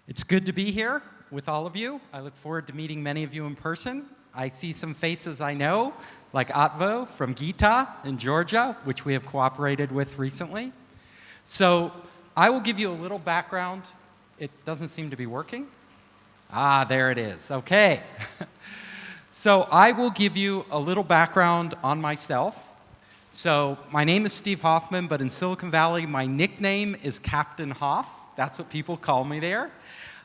It's good to be here with all of you. I look forward to meeting many of you in person. I see some faces I know, like Atvo from Gita in Georgia, which we have cooperated with recently. So I will give you a little background. It doesn't seem to be working. Ah, there it is. Okay. So I will give you a little background on myself. So my name is Steve Hoffman, but in Silicon Valley, my nickname is Captain Hoff. That's what people call me there.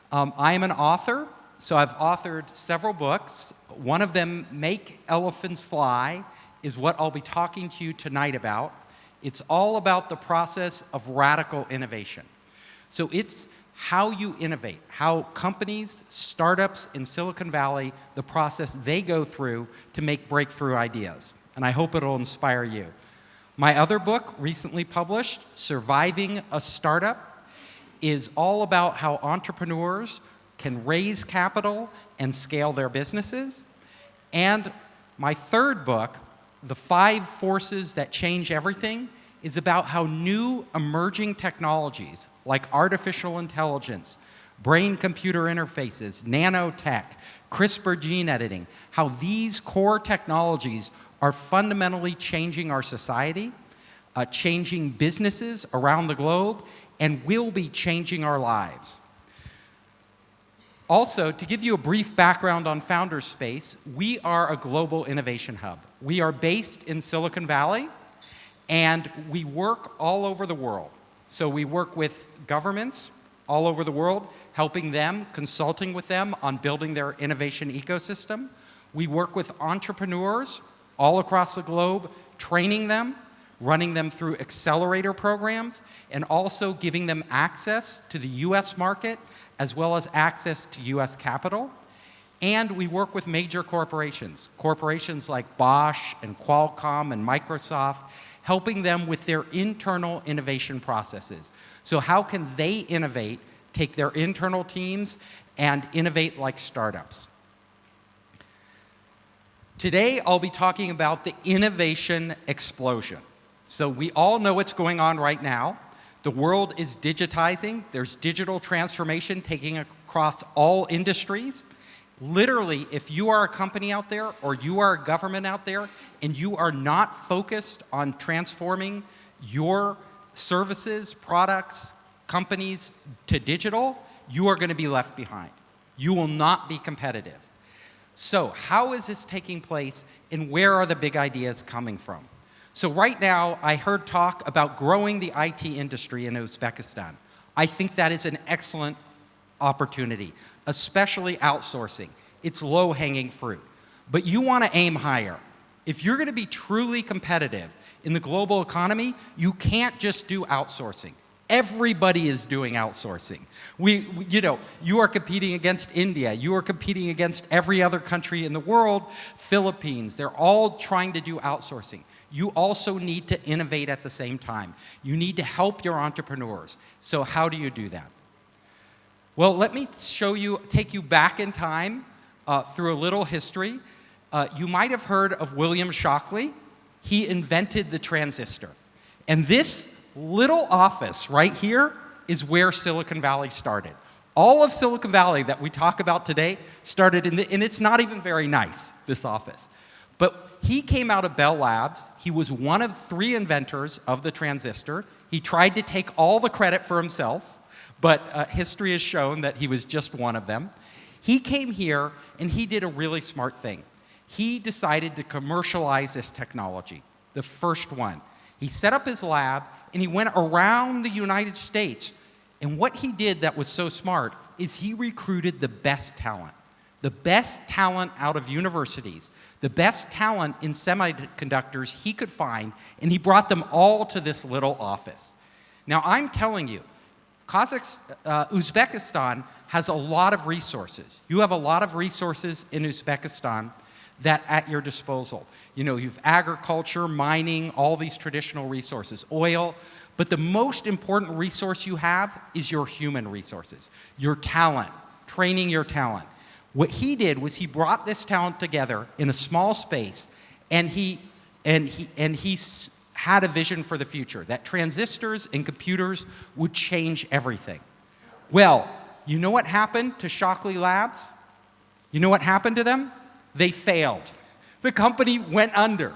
I am an author, so I've authored several books. One of them, Make Elephants Fly, is what I'll be talking to you tonight about. It's all about the process of radical innovation. So it's how you innovate, how companies, startups in Silicon Valley, the process they go through to make breakthrough ideas. And I hope it'll inspire you. My other book, recently published, Surviving a Startup, is all about how entrepreneurs can raise capital and scale their businesses. And my third book, The 5 Forces That Change Everything, is about how new emerging technologies like artificial intelligence, brain-computer interfaces, nanotech, CRISPR gene editing, how these core technologies are fundamentally changing our society, changing businesses around the globe, and will be changing our lives. Also, to give you a brief background on Founders Space, we are a global innovation hub. We are based in Silicon Valley, and we work all over the world. So we work with governments all over the world, helping them, consulting with them on building their innovation ecosystem. We work with entrepreneurs all across the globe, training them, running them through accelerator programs, and also giving them access to the US market, as well as access to US capital. And we work with major corporations like Bosch and Qualcomm and Microsoft, helping them with their internal innovation processes. So how can they innovate, take their internal teams, and innovate like startups? Today, I'll be talking about the innovation explosion. So we all know what's going on right now. The world is digitizing. There's digital transformation taking across all industries. Literally, if you are a company out there or you are a government out there and you are not focused on transforming your services, products, companies to digital, you are going to be left behind. You will not be competitive. So how is this taking place, and where are the big ideas coming from? So right now, I heard talk about growing the IT industry in Uzbekistan. I think that is an excellent opportunity, especially outsourcing. It's low-hanging fruit. But you want to aim higher. If you're going to be truly competitive in the global economy, you can't just do outsourcing. Everybody is doing outsourcing. You are competing against India. You are competing against every other country in the world, Philippines. They're all trying to do outsourcing. You also need to innovate at the same time. You need to help your entrepreneurs. So how do you do that? Well, let me take you back in time through a little history. You might have heard of William Shockley. He invented the transistor. And this little office right here is where Silicon Valley started. All of Silicon Valley that we talk about today started and it's not even very nice, this office. But he came out of Bell Labs. He was one of 3 inventors of the transistor. He tried to take all the credit for himself, but history has shown that he was just one of them. He came here and he did a really smart thing. He decided to commercialize this technology, the first one. He set up his lab and he went around the United States. And what he did that was so smart is he recruited the best talent out of universities, the best talent in semiconductors he could find, and he brought them all to this little office. Now, I'm telling you, Uzbekistan has a lot of resources. You have a lot of resources in Uzbekistan that at your disposal. You have agriculture, mining, all these traditional resources, oil, but the most important resource you have is your human resources, your talent, training your talent. What he did was he brought this talent together in a small space, and he had a vision for the future, that transistors and computers would change everything. Well, You know what happened to Shockley Labs? You know what happened to them? They failed. The company went under.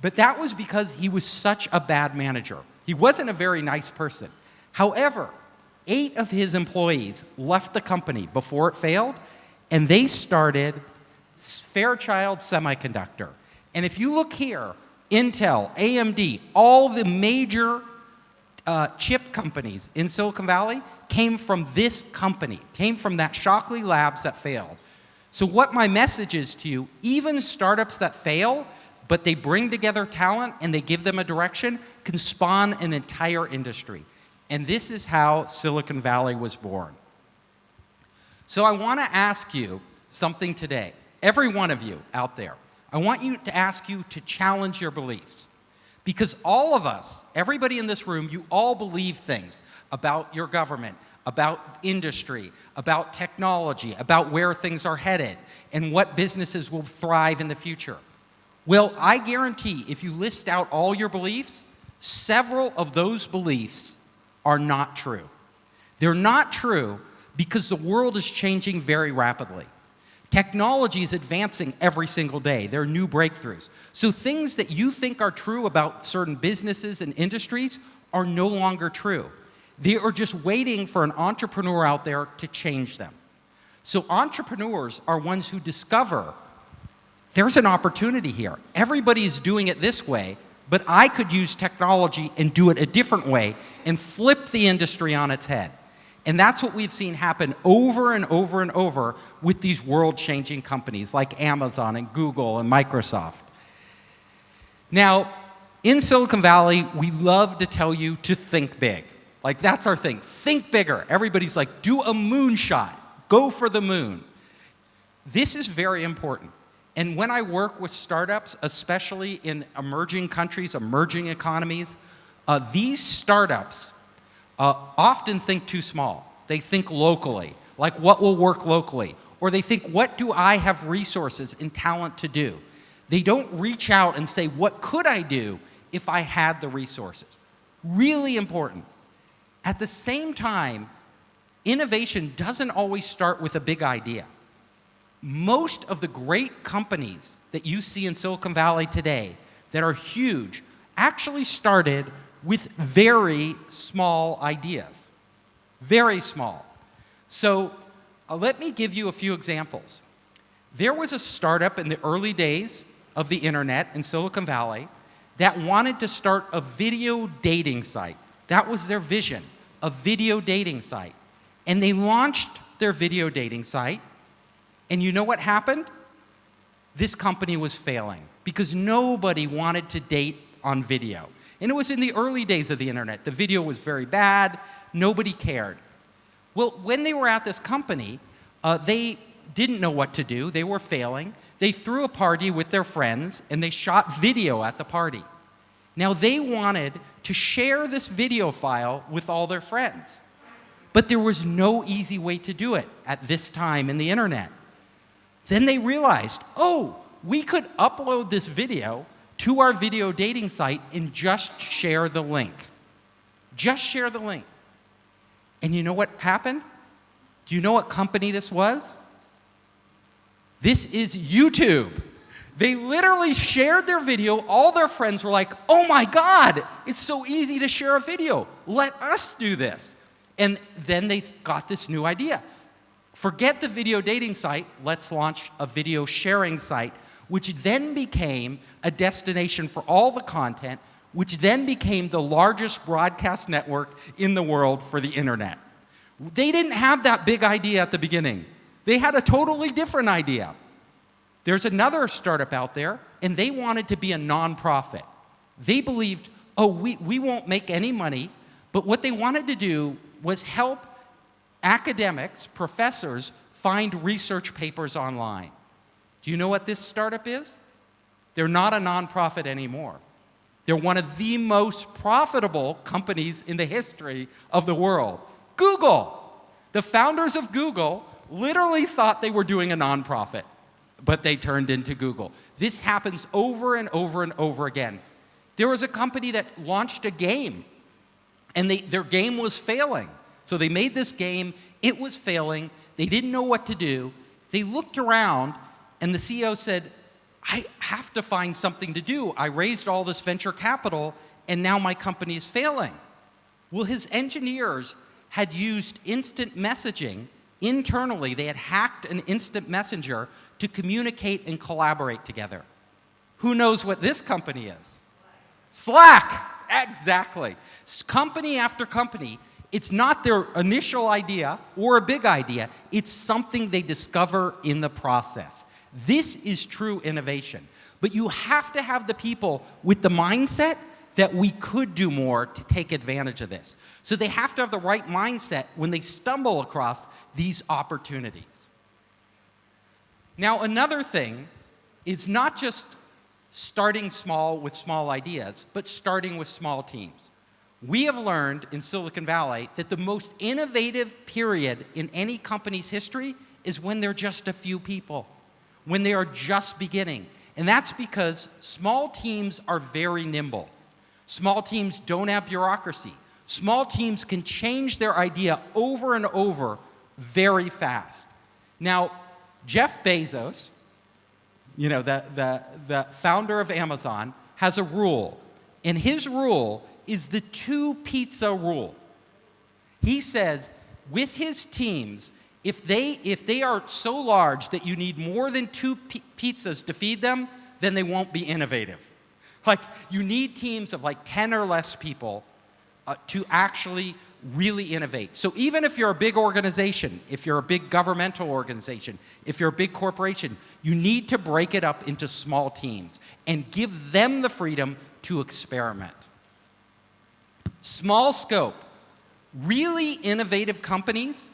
But that was because he was such a bad manager. He wasn't a very nice person. However, 8 of his employees left the company before it failed, and they started Fairchild Semiconductor. And if you look here, Intel, AMD, all the major chip companies in Silicon Valley came from this company, came from that Shockley Labs that failed. So what my message is to you, even startups that fail, but they bring together talent and they give them a direction, can spawn an entire industry. And this is how Silicon Valley was born. So I want to ask you something today. Every one of you out there, I want you to ask you to challenge your beliefs. Because all of us, everybody in this room, you all believe things about your government, about industry, about technology, about where things are headed, and what businesses will thrive in the future. Well, I guarantee if you list out all your beliefs, several of those beliefs are not true. They're not true because the world is changing very rapidly. Technology is advancing every single day. There are new breakthroughs. So things that you think are true about certain businesses and industries are no longer true. They are just waiting for an entrepreneur out there to change them. So entrepreneurs are ones who discover there's an opportunity here. Everybody's doing it this way, but I could use technology and do it a different way and flip the industry on its head. And that's what we've seen happen over and over and over with these world-changing companies like Amazon and Google and Microsoft. Now, in Silicon Valley, we love to tell you to think big. Like, that's our thing. Think bigger. Everybody's like, do a moonshot. Go for the moon. This is very important. And when I work with startups, especially in emerging countries, emerging economies, these startups often think too small. They think locally, like what will work locally. Or they think, what do I have resources and talent to do? They don't reach out and say, what could I do if I had the resources? Really important. At the same time, innovation doesn't always start with a big idea. Most of the great companies that you see in Silicon Valley today that are huge actually started with very small ideas. Very small. So let me give you a few examples. There was a startup in the early days of the internet in Silicon Valley that wanted to start a video dating site. That was their vision, a video dating site. And they launched their video dating site. And you know what happened? This company was failing because nobody wanted to date on video. And it was in the early days of the internet. The video was very bad. Nobody cared. Well, when they were at this company, they didn't know what to do. They were failing. They threw a party with their friends, and they shot video at the party. Now, they wanted to share this video file with all their friends. But there was no easy way to do it at this time in the internet. Then they realized, oh, we could upload this video to our video dating site and just share the link. Just share the link. And you know what happened? Do you know what company this was? This is YouTube. They literally shared their video. All their friends were like, oh my God, it's so easy to share a video. Let us do this. And then they got this new idea. Forget the video dating site, let's launch a video sharing site, which then became a destination for all the content, which then became the largest broadcast network in the world for the internet. They didn't have that big idea at the beginning. They had a totally different idea. There's another startup out there, and they wanted to be a nonprofit. They believed, oh, we won't make any money, but what they wanted to do was help academics, professors, find research papers online. Do you know what this startup is? They're not a nonprofit anymore. They're one of the most profitable companies in the history of the world. Google. The founders of Google literally thought they were doing a nonprofit, but they turned into Google. This happens over and over and over again. There was a company that launched a game, and their game was failing. So they made this game, It was failing. They didn't know what to do. They looked around, and the CEO said, I have to find something to do. I raised all this venture capital, and now my company is failing. Well, his engineers had used instant messaging internally. They had hacked an instant messenger to communicate and collaborate together. Who knows what this company is? Slack. Exactly. Company after company, it's not their initial idea or a big idea. It's something they discover in the process. This is true innovation. But you have to have the people with the mindset that we could do more to take advantage of this. So they have to have the right mindset when they stumble across these opportunities. Now, another thing is not just starting small with small ideas, but starting with small teams. We have learned in Silicon Valley that the most innovative period in any company's history is when they're just a few people, when they are just beginning. And that's because small teams are very nimble. Small teams don't have bureaucracy. Small teams can change their idea over and over very fast. Now, Jeff Bezos, the founder of Amazon, has a rule. And his rule is the 2-pizza rule. He says, with his teams, if they are so large that you need more than 2 pizzas to feed them, then they won't be innovative. Like, you need teams of like 10 or less people to actually really innovate. So even if you're a big organization, if you're a big governmental organization, if you're a big corporation, you need to break it up into small teams and give them the freedom to experiment. Small scope. Really innovative companies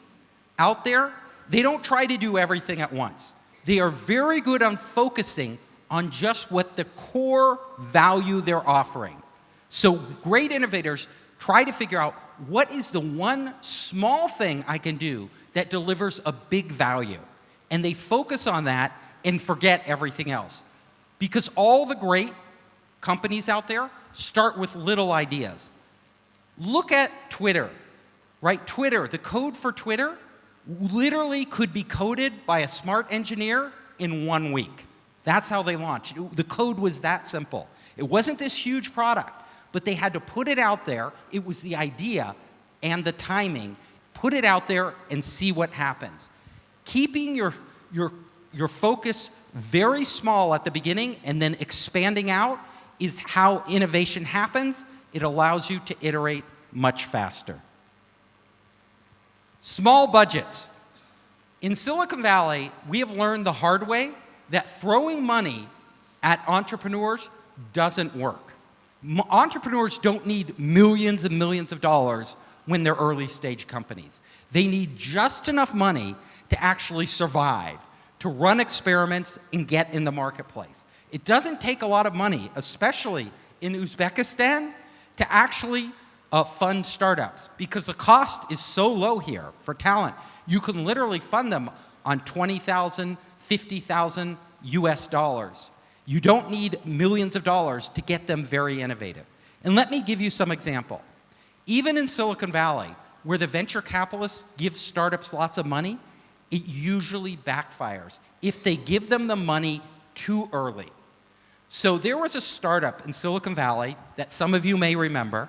out there, they don't try to do everything at once. They are very good on focusing on just what the core value they're offering. So great innovators try to figure out what is the one small thing I can do that delivers a big value. And they focus on that and forget everything else. Because all the great companies out there start with little ideas. Look at Twitter, right? Twitter, the code for Twitter literally could be coded by a smart engineer in 1 week. That's how they launched. The code was that simple. It wasn't this huge product, but they had to put it out there. It was the idea and the timing. Put it out there and see what happens. Keeping your focus very small at the beginning and then expanding out is how innovation happens. It allows you to iterate much faster. Small budgets. In Silicon Valley, we have learned the hard way that throwing money at entrepreneurs doesn't work. Entrepreneurs don't need millions and millions of dollars when they're early stage companies. They need just enough money to actually survive, to run experiments and get in the marketplace. It doesn't take a lot of money, especially in Uzbekistan, to actually fund startups because the cost is so low here for talent. You can literally fund them on $20,000, $50,000 US dollars. You don't need millions of dollars to get them very innovative. And let me give you some example. Even in Silicon Valley, where the venture capitalists give startups lots of money, it usually backfires if they give them the money too early. So there was a startup in Silicon Valley that some of you may remember.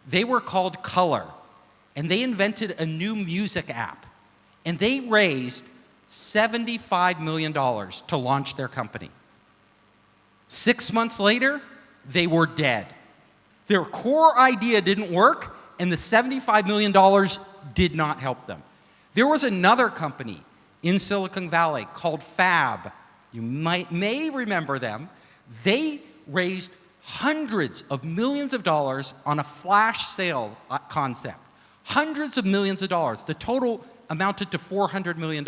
They were called Color, and they invented a new music app. And they raised $75 million to launch their company. 6 months later, they were dead. Their core idea didn't work, and the $75 million did not help them. There was another company in Silicon Valley called Fab. You may remember them. They raised hundreds of millions of dollars on a flash sale concept. Hundreds of millions of dollars. The total amounted to $400 million.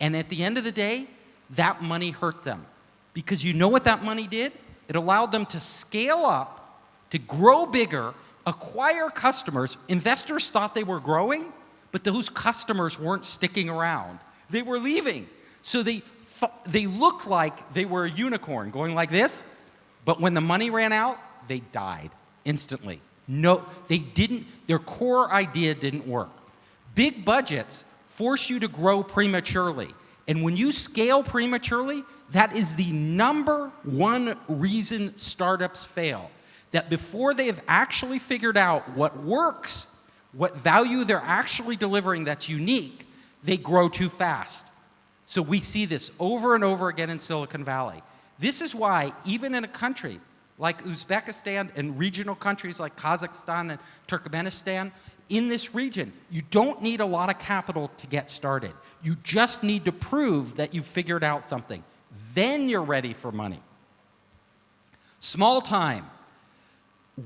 And at the end of the day, that money hurt them. Because you know what that money did? It allowed them to scale up, to grow bigger, acquire customers. Investors thought they were growing, but those customers weren't sticking around. They were leaving. So they looked like they were a unicorn going like this, but when the money ran out, they died instantly. No, they didn't, their core idea didn't work. Big budgets force you to grow prematurely. And when you scale prematurely, that is the #1 reason startups fail. That before they have actually figured out what works, what value they're actually delivering that's unique, they grow too fast. So we see this over and over again in Silicon Valley. This is why even in a country like Uzbekistan and regional countries like Kazakhstan and Turkmenistan, in this region, you don't need a lot of capital to get started. You just need to prove that you've figured out something. Then you're ready for money. Small time.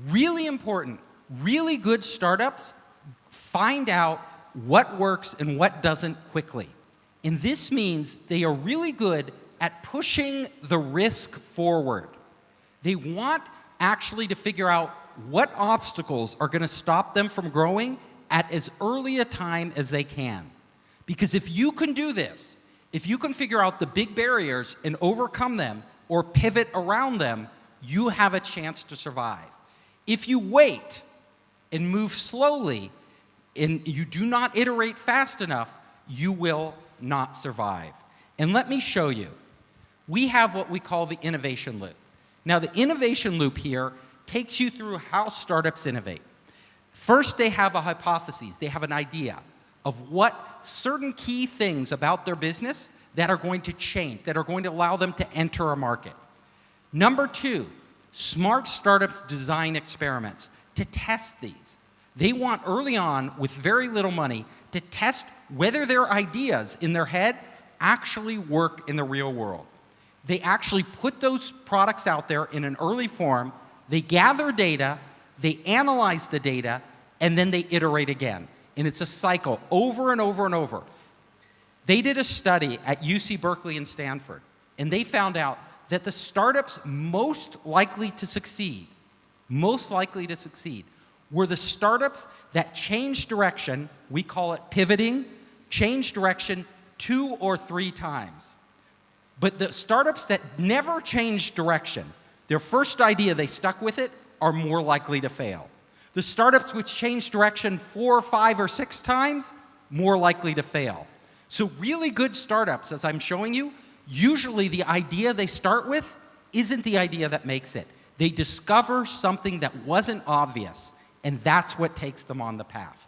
Really important. Really good startups find out what works and what doesn't quickly. And this means they are really good at pushing the risk forward. They want actually to figure out what obstacles are going to stop them from growing at as early a time as they can. Because if you can do this, if you can figure out the big barriers and overcome them or pivot around them, you have a chance to survive. If you wait and move slowly and you do not iterate fast enough, you will not survive. And let me show you. We have what we call the innovation loop. Now, the innovation loop here takes you through how startups innovate. First, they have a hypothesis. They have an idea of what certain key things about their business that are going to change, that are going to allow them to enter a market. Number 2, smart startups design experiments to test these. They want early on, with very little money, to test whether their ideas in their head actually work in the real world. They actually put those products out there in an early form, they gather data, they analyze the data, and then they iterate again. And it's a cycle over and over and over. They did a study at UC Berkeley and Stanford, and they found out that the startups most likely to succeed, were the startups that changed direction, we call it pivoting, changed direction 2 or 3 times. But the startups that never changed direction, their first idea, they stuck with it, are more likely to fail. The startups which changed direction 4, 5, or 6 times, more likely to fail. So really good startups, as I'm showing you, usually the idea they start with isn't the idea that makes it. They discover something that wasn't obvious, and that's what takes them on the path.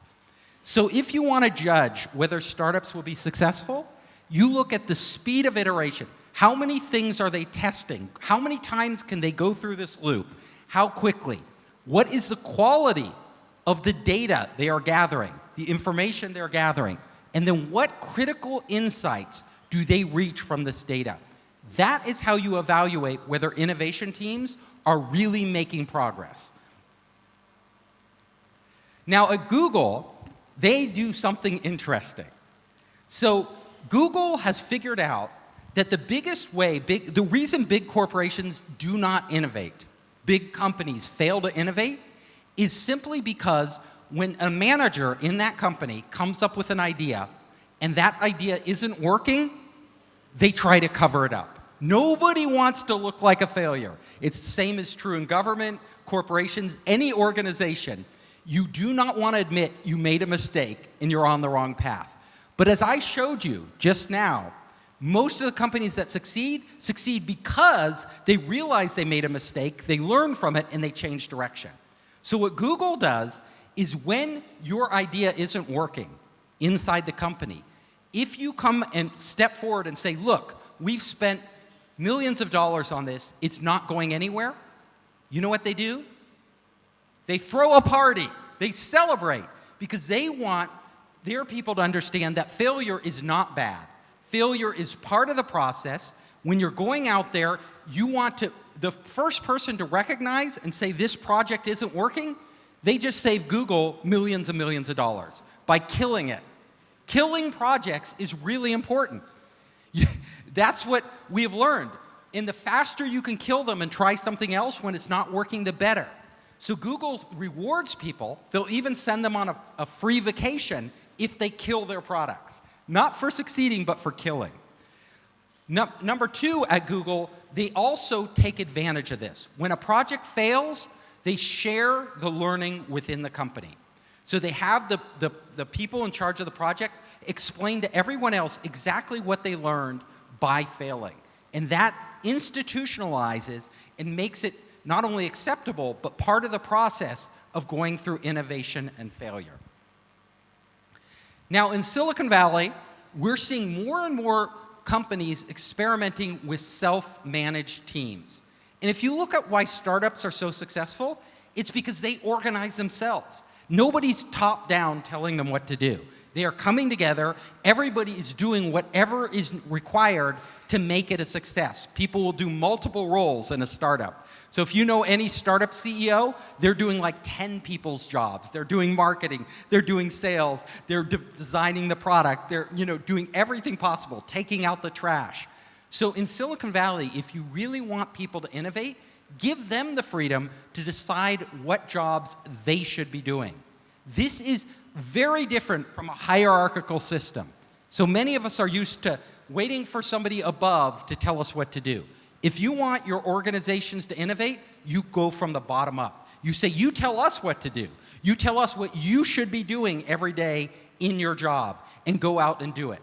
So if you want to judge whether startups will be successful, you look at the speed of iteration. How many things are they testing? How many times can they go through this loop? How quickly? What is the quality of the data they are gathering, the information they're gathering? And then what critical insights do they reach from this data? That is how you evaluate whether innovation teams are really making progress. Now at Google, they do something interesting. So Google has figured out that the biggest way, the reason big corporations do not innovate, big companies fail to innovate, is simply because when a manager in that company comes up with an idea and that idea isn't working, they try to cover it up. Nobody wants to look like a failure. It's the same is true in government, corporations, any organization. You do not want to admit you made a mistake and you're on the wrong path. But as I showed you just now, most of the companies that succeed because they realize they made a mistake, they learn from it, and they change direction. So what Google does is when your idea isn't working inside the company, if you come and step forward and say, look, we've spent millions of dollars on this, it's not going anywhere, you know what they do? They throw a party. They celebrate because they want their people to understand that failure is not bad. Failure is part of the process. When you're going out there, you want to, the first person to recognize and say this project isn't working, they just save Google millions and millions of dollars by killing it. Killing projects is really important. That's what we have learned. And the faster you can kill them and try something else when it's not working, the better. So Google rewards people. They'll even send them on a free vacation if they kill their products. Not for succeeding, but for killing. Number 2, at Google, they also take advantage of this. When a project fails, they share the learning within the company. So they have the people in charge of the projects explain to everyone else exactly what they learned by failing. And that institutionalizes and makes it not only acceptable, but part of the process of going through innovation and failure. Now, in Silicon Valley, we're seeing more and more companies experimenting with self-managed teams. And if you look at why startups are so successful, it's because they organize themselves. Nobody's top-down telling them what to do. They are coming together. Everybody is doing whatever is required to make it a success. People will do multiple roles in a startup. So if you know any startup CEO, they're doing like 10 people's jobs. They're doing marketing, they're doing sales, they're designing the product, they're doing everything possible, taking out the trash. So in Silicon Valley, if you really want people to innovate, give them the freedom to decide what jobs they should be doing. This is very different from a hierarchical system. So many of us are used to waiting for somebody above to tell us what to do. If you want your organizations to innovate, you go from the bottom up. You say, you tell us what to do. You tell us what you should be doing every day in your job, and go out and do it.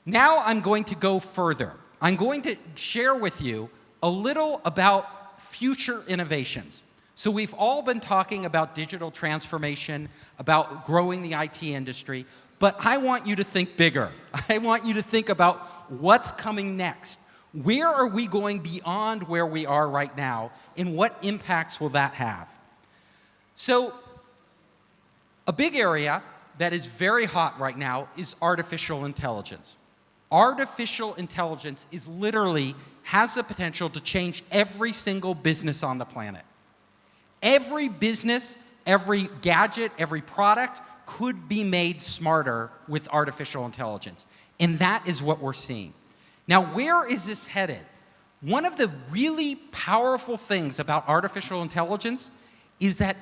Now I'm going to go further. I'm going to share with you a little about future innovations. So we've all been talking about digital transformation, about growing the IT industry, but I want you to think bigger. I want you to think about what's coming next. Where are we going beyond where we are right now, and what impacts will that have? So a big area that is very hot right now is artificial intelligence. Artificial intelligence is literally has the potential to change every single business on the planet. Every business, every gadget, every product could be made smarter with artificial intelligence. And that is what we're seeing. Now, where is this headed? One of the really powerful things about artificial intelligence is that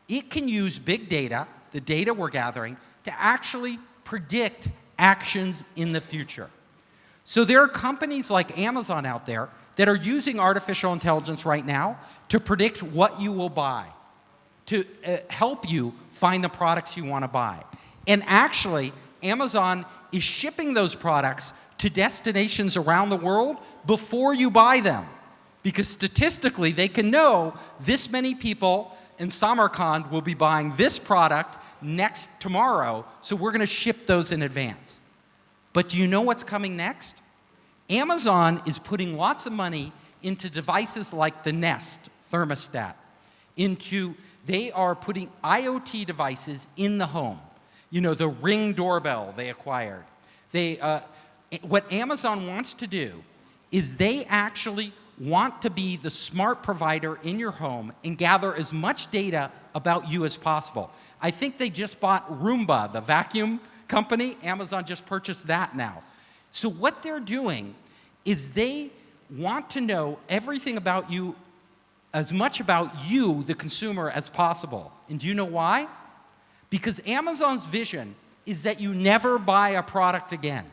it can use big data, the data we're gathering, to actually predict actions in the future. So there are companies like Amazon out there that are using artificial intelligence right now to predict what you will buy, to help you find the products you want to buy. And actually, Amazon is shipping those products to destinations around the world before you buy them. Because statistically, they can know this many people in Samarkand will be buying this product tomorrow, so we're going to ship those in advance. But do you know what's coming next? Amazon is putting lots of money into devices like the Nest thermostat. They are putting IoT devices in the home. The Ring doorbell they acquired. What Amazon wants to do is they actually want to be the smart provider in your home and gather as much data about you as possible. I think they just bought Roomba, the vacuum company. Amazon just purchased that now. So what they're doing is they want to know everything about you, as much about you, the consumer, as possible. And do you know why? Because Amazon's vision is that you never buy a product again.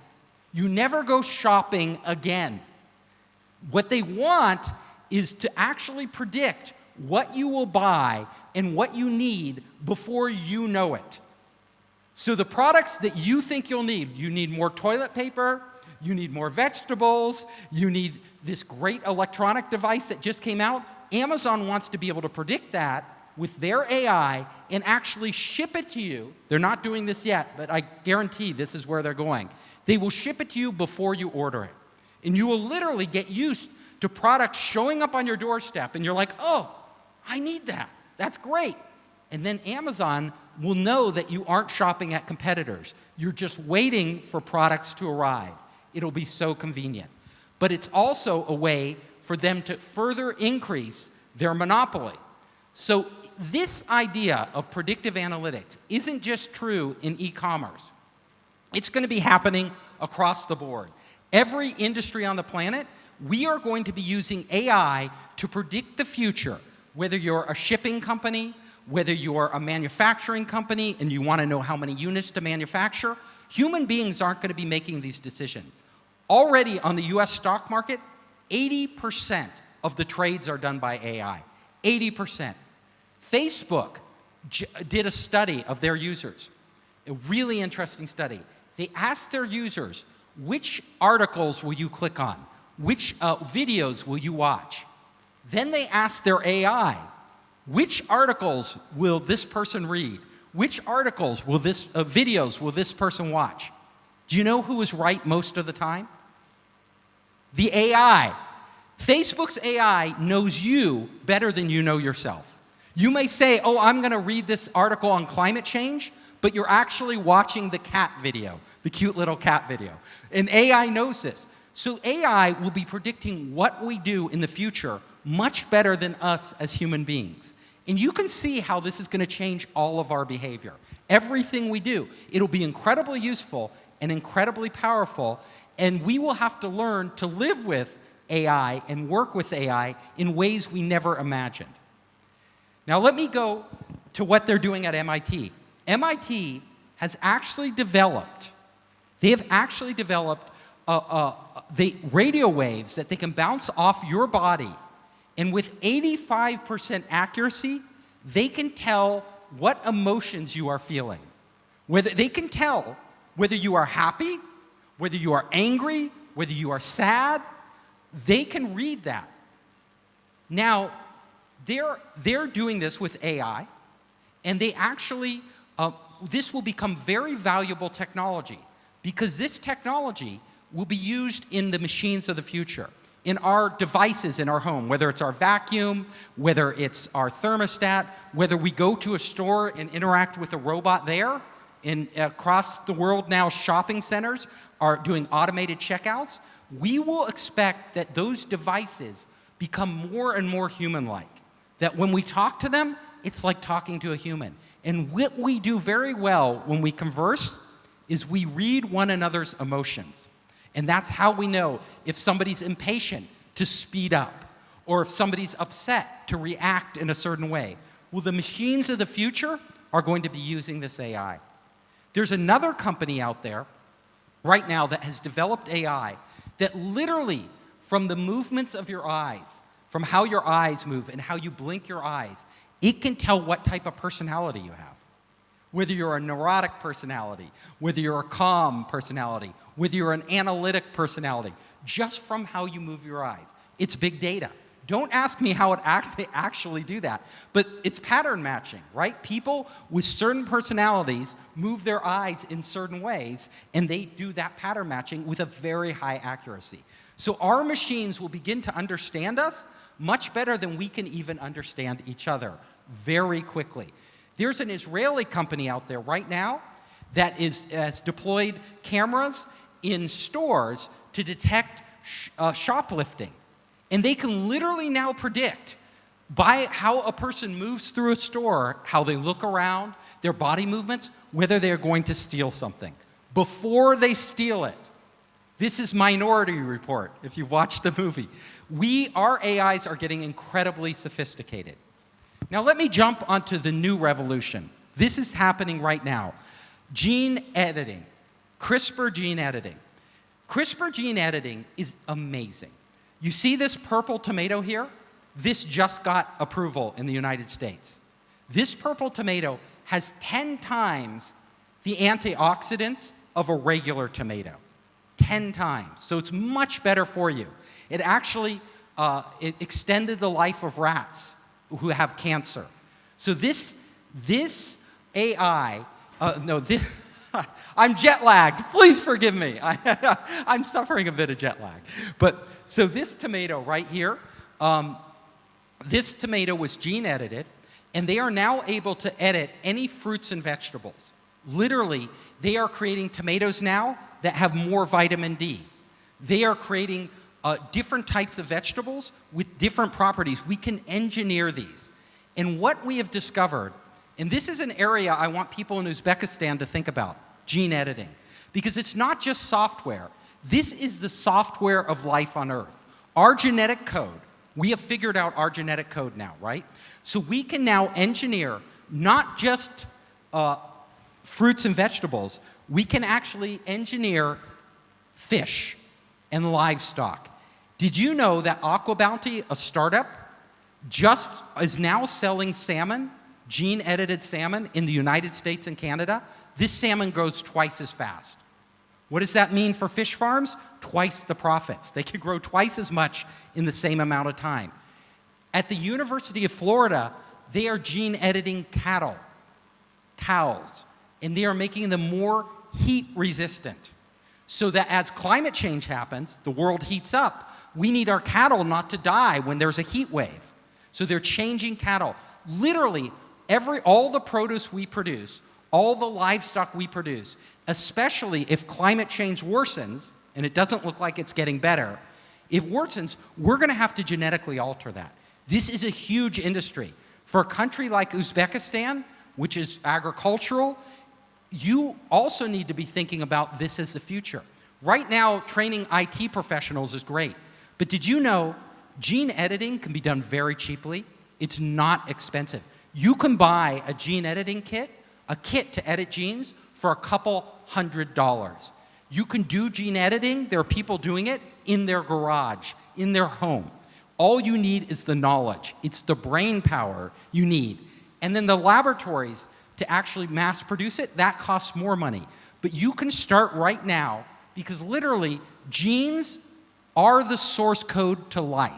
You never go shopping again. What they want is to actually predict what you will buy and what you need before you know it. So the products that you think you need more toilet paper, you need more vegetables, you need this great electronic device that just came out. Amazon wants to be able to predict that with their AI and actually ship it to you. They're not doing this yet, but I guarantee this is where they're going. They will ship it to you before you order it. And you will literally get used to products showing up on your doorstep, and you're like, oh, I need that. That's great. And then Amazon will know that you aren't shopping at competitors. You're just waiting for products to arrive. It'll be so convenient. But it's also a way for them to further increase their monopoly. So this idea of predictive analytics isn't just true in e-commerce. It's going to be happening across the board. Every industry on the planet, we are going to be using AI to predict the future. Whether you're a shipping company, whether you're a manufacturing company and you want to know how many units to manufacture, human beings aren't going to be making these decisions. Already on the US stock market, 80% of the trades are done by AI. 80%. Facebook, did a study of their users, a really interesting study. They asked their users, which articles will you click on? Which videos will you watch? Then they asked their AI, which articles will this person read? Which articles will videos will this person watch? Do you know who was right most of the time? The AI. Facebook's AI knows you better than you know yourself. You may say, oh, I'm going to read this article on climate change, but you're actually watching the cat video, the cute little cat video. And AI knows this. So AI will be predicting what we do in the future much better than us as human beings. And you can see how this is going to change all of our behavior. Everything we do. It'll be incredibly useful and incredibly powerful, and we will have to learn to live with AI and work with AI in ways we never imagined. Now let me go to what they're doing at MIT. MIT has actually developed, the radio waves that they can bounce off your body, and with 85% accuracy, they can tell what emotions you are feeling. They can tell whether you are happy, whether you are angry, whether you are sad. They can read that. Now, they're doing this with AI, and they actually, this will become very valuable technology, because this technology will be used in the machines of the future, in our devices in our home, whether it's our vacuum, whether it's our thermostat, whether we go to a store and interact with a robot there. Across the world now, shopping centers are doing automated checkouts. We will expect that those devices become more and more human-like. That when we talk to them, it's like talking to a human. And what we do very well when we converse is we read one another's emotions. And that's how we know if somebody's impatient to speed up, or if somebody's upset to react in a certain way. Well, the machines of the future are going to be using this AI. There's another company out there right now that has developed AI that literally, from the movements of your eyes, from how your eyes move and how you blink your eyes, it can tell what type of personality you have. Whether you're a neurotic personality, whether you're a calm personality, whether you're an analytic personality, just from how you move your eyes. It's big data. Don't ask me how they actually do that, but it's pattern matching, right? People with certain personalities move their eyes in certain ways, and they do that pattern matching with a very high accuracy. So our machines will begin to understand us much better than we can even understand each other very quickly. There's an Israeli company out there right now that has deployed cameras in stores to detect shoplifting. And they can literally now predict by how a person moves through a store, how they look around, their body movements, whether they're going to steal something before they steal it. This is Minority Report, if you watch the movie. Our AIs are getting incredibly sophisticated. Now let me jump onto the new revolution. This is happening right now. Gene editing, CRISPR gene editing. CRISPR gene editing is amazing. You see this purple tomato here? This just got approval in the United States. This purple tomato has 10 times the antioxidants of a regular tomato. 10 times. So it's much better for you. It actually it extended the life of rats who have cancer. So this AI, I'm jet lagged. Please forgive me. I'm suffering a bit of jet lag. But so this tomato right here, this tomato was gene edited, and they are now able to edit any fruits and vegetables. Literally, they are creating tomatoes now that have more vitamin D. They are creating different types of vegetables with different properties. We can engineer these. And what we have discovered, and this is an area I want people in Uzbekistan to think about, gene editing. Because it's not just software. This is the software of life on Earth. Our genetic code, we have figured out our genetic code now, right? So we can now engineer not just fruits and vegetables, we can actually engineer fish and livestock. Did you know that Aqua Bounty, a startup, just is now selling salmon gene-edited salmon in the United States and Canada, this salmon grows twice as fast. What does that mean for fish farms? Twice the profits. They could grow twice as much in the same amount of time. At the University of Florida, they are gene-editing cattle, cows, and they are making them more heat-resistant. So that as climate change happens, the world heats up, we need our cattle not to die when there's a heat wave. So they're changing cattle. Literally, all the produce we produce, all the livestock we produce, especially if climate change worsens, and it doesn't look like it's getting better, if it worsens, we're going to have to genetically alter that. This is a huge industry. For a country like Uzbekistan, which is agricultural, you also need to be thinking about this as the future. Right now, training IT professionals is great. But did you know gene editing can be done very cheaply? It's not expensive. You can buy a gene editing kit, a kit to edit genes, for a couple $100s. You can do gene editing. There are people doing it in their garage, in their home. All you need is the knowledge. It's the brain power you need. And then the laboratories to actually mass produce it, that costs more money. But you can start right now because literally genes are the source code to life.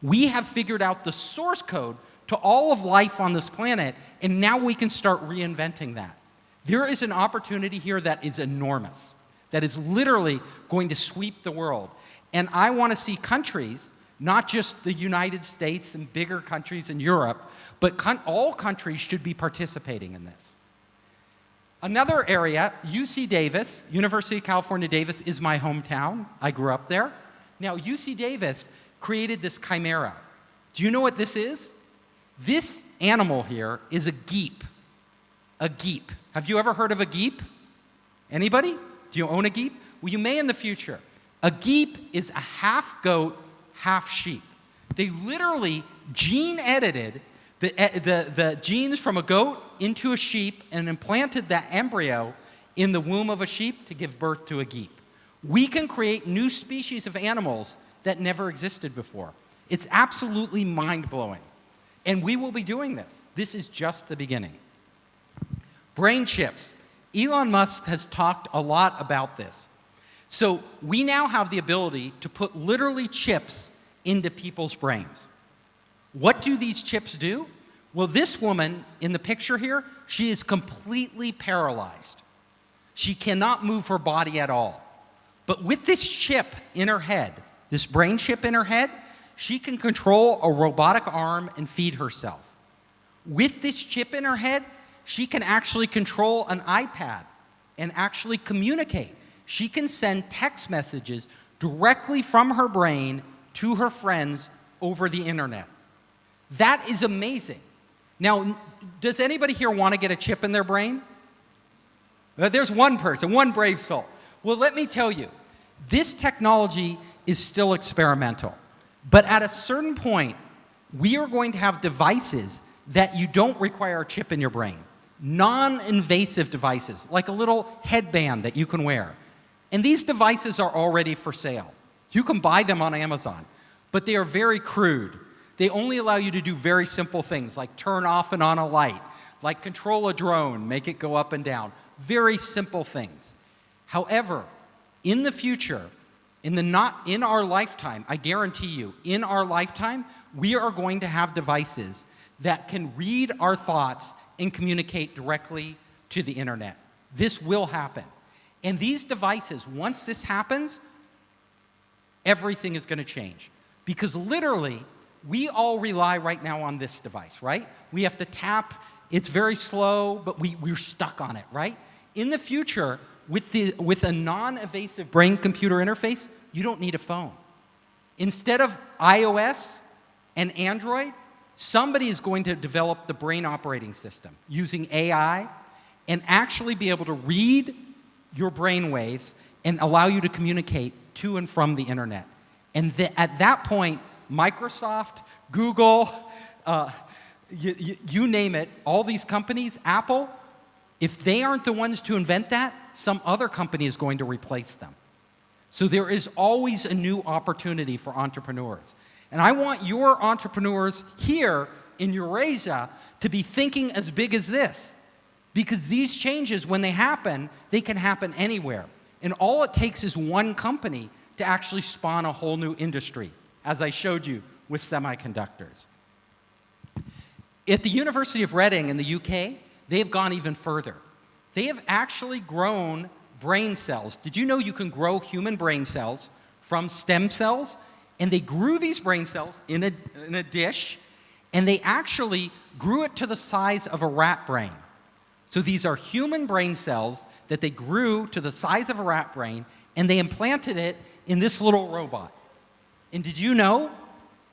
We have figured out the source code to all of life on this planet, and now we can start reinventing that. There is an opportunity here that is enormous, that is literally going to sweep the world. And I want to see countries, not just the United States and bigger countries in Europe, but all countries should be participating in this. Another area, UC Davis, University of California, Davis, is my hometown. I grew up there. Now, UC Davis created this chimera. Do you know what this is? This animal here is a geep. A geep. Have you ever heard of a geep? Anybody? Do you own a geep? Well, you may in the future. A geep is a half goat, half sheep. They literally gene-edited the genes from a goat into a sheep and implanted that embryo in the womb of a sheep to give birth to a geep. We can create new species of animals that never existed before. It's absolutely mind-blowing. And we will be doing this. This is just the beginning. Brain chips. Elon Musk has talked a lot about this. So we now have the ability to put literally chips into people's brains. What do these chips do? Well, this woman in the picture here, she is completely paralyzed. She cannot move her body at all. But with this chip in her head, this brain chip in her head, she can control a robotic arm and feed herself. With this chip in her head, she can actually control an iPad and actually communicate. She can send text messages directly from her brain to her friends over the internet. That is amazing. Now, does anybody here want to get a chip in their brain? There's one person, one brave soul. Well, let me tell you, this technology is still experimental. But at a certain point, we are going to have devices that you don't require a chip in your brain. Non-invasive devices, like a little headband that you can wear. And these devices are already for sale. You can buy them on Amazon, but they are very crude. They only allow you to do very simple things, like turn off and on a light, like control a drone, make it go up and down. Very simple things. However, in the future, in our lifetime, I guarantee you, in our lifetime, we are going to have devices that can read our thoughts and communicate directly to the internet. This will happen. And these devices, once this happens, everything is going to change. Because literally, we all rely right now on this device, right? We have to tap. It's very slow, but we're stuck on it, right? In the future, with a non-invasive brain-computer interface, you don't need a phone. Instead of iOS and Android, somebody is going to develop the brain operating system using AI and actually be able to read your brain waves and allow you to communicate to and from the internet. And at that point, Microsoft, Google, you name it, all these companies, Apple, if they aren't the ones to invent that, some other company is going to replace them. So there is always a new opportunity for entrepreneurs. And I want your entrepreneurs here in Eurasia to be thinking as big as this. Because these changes, when they happen, they can happen anywhere. And all it takes is one company to actually spawn a whole new industry, as I showed you with semiconductors. At the University of Reading in the UK, they have gone even further. They have actually grown brain cells. Did you know you can grow human brain cells from stem cells? And they grew these brain cells in a dish, and they actually grew it to the size of a rat brain. So these are human brain cells that they grew to the size of a rat brain, and they implanted it in this little robot. And did you know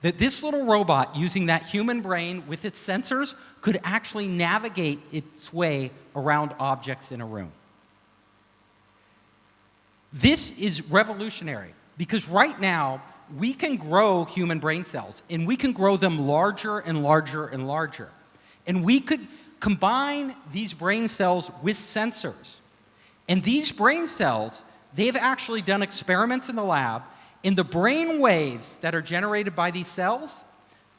that this little robot, using that human brain with its sensors, could actually navigate its way around objects in a room? This is revolutionary, because right now, we can grow human brain cells, and we can grow them larger and larger and larger. And we could combine these brain cells with sensors. And these brain cells, they've actually done experiments in the lab, and the brain waves that are generated by these cells,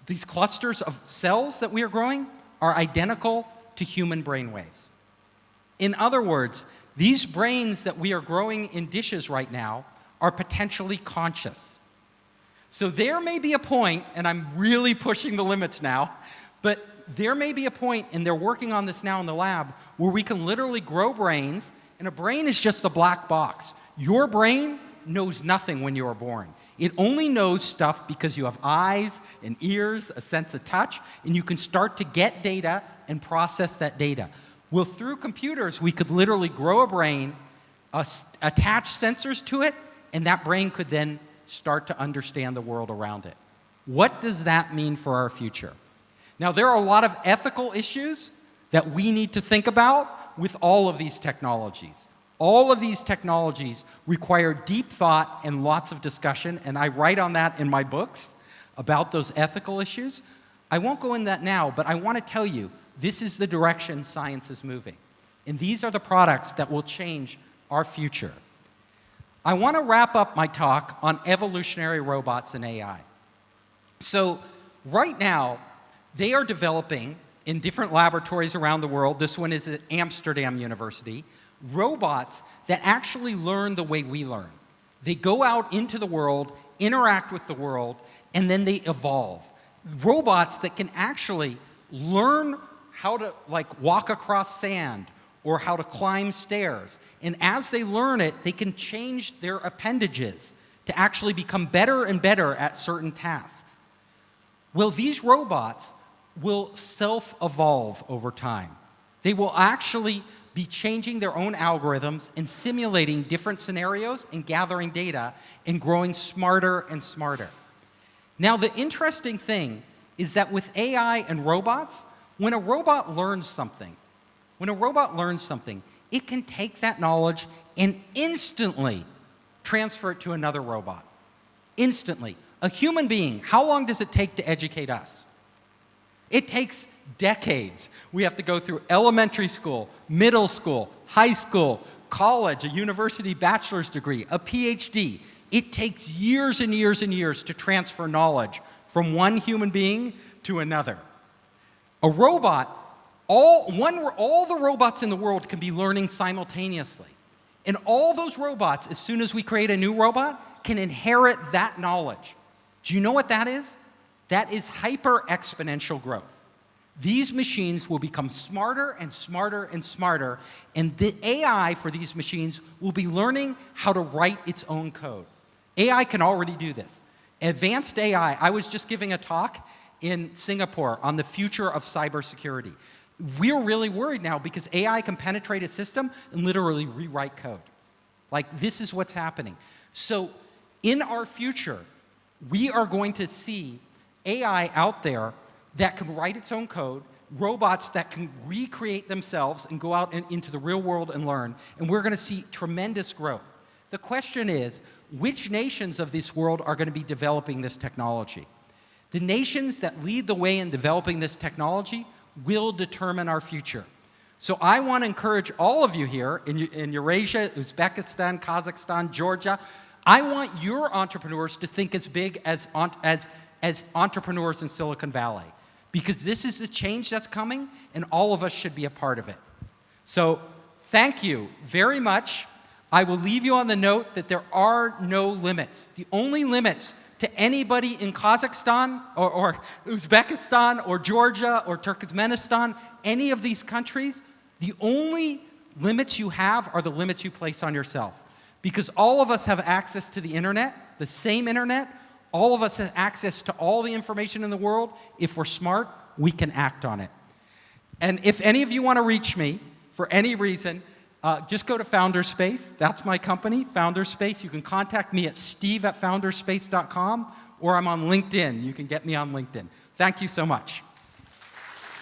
these clusters of cells that we are growing, are identical to human brain waves. In other words, these brains that we are growing in dishes right now are potentially conscious. So there may be a point, and I'm really pushing the limits now, but there may be a point, and they're working on this now in the lab, where we can literally grow brains, and a brain is just a black box. Your brain knows nothing when you are born. It only knows stuff because you have eyes and ears, a sense of touch, and you can start to get data and process that data. Well, through computers, we could literally grow a brain, attach sensors to it, and that brain could then start to understand the world around it. What does that mean for our future? Now, there are a lot of ethical issues that we need to think about with all of these technologies. All of these technologies require deep thought and lots of discussion, and I write on that in my books about those ethical issues. I won't go into that now, but I want to tell you, this is the direction science is moving. And these are the products that will change our future. I want to wrap up my talk on evolutionary robots and AI. So right now, they are developing in different laboratories around the world, this one is at Amsterdam University, robots that actually learn the way we learn. They go out into the world, interact with the world, and then they evolve. Robots that can actually learn how to walk across sand or how to climb stairs. And as they learn it, they can change their appendages to actually become better and better at certain tasks. Well, these robots will self-evolve over time. They will actually be changing their own algorithms and simulating different scenarios and gathering data and growing smarter and smarter. Now, the interesting thing is that with AI and robots, when a robot learns something, it can take that knowledge and instantly transfer it to another robot. Instantly. A human being, how long does it take to educate us? It takes decades. We have to go through elementary school, middle school, high school, college, a university bachelor's degree, a PhD. It takes years and years and years to transfer knowledge from one human being to another. A robot, all the robots in the world can be learning simultaneously. And all those robots, as soon as we create a new robot, can inherit that knowledge. Do you know what that is? That is hyper-exponential growth. These machines will become smarter and smarter and smarter, and the AI for these machines will be learning how to write its own code. AI can already do this. Advanced AI, I was just giving a talk in Singapore on the future of cybersecurity. We're really worried now because AI can penetrate a system and literally rewrite code. This is what's happening. So in our future, we are going to see AI out there that can write its own code, robots that can recreate themselves and go out into the real world and learn, and we're going to see tremendous growth. The question is, which nations of this world are going to be developing this technology? The nations that lead the way in developing this technology will determine our future. So I want to encourage all of you here in Eurasia, Uzbekistan, Kazakhstan, Georgia, I want your entrepreneurs to think as big as entrepreneurs in Silicon Valley. because this is the change that's coming, and all of us should be a part of it. So thank you very much. I will leave you on the note that there are no limits. The only limits to anybody in Kazakhstan or Uzbekistan or Georgia or Turkmenistan, any of these countries, the only limits you have are the limits you place on yourself. Because all of us have access to the internet, the same internet. All of us have access to all the information in the world. If we're smart, we can act on it. And if any of you want to reach me for any reason, just go to Founderspace. That's my company, Founderspace. You can contact me at steve@founderspace.com, or I'm on LinkedIn. You can get me on LinkedIn. Thank you so much.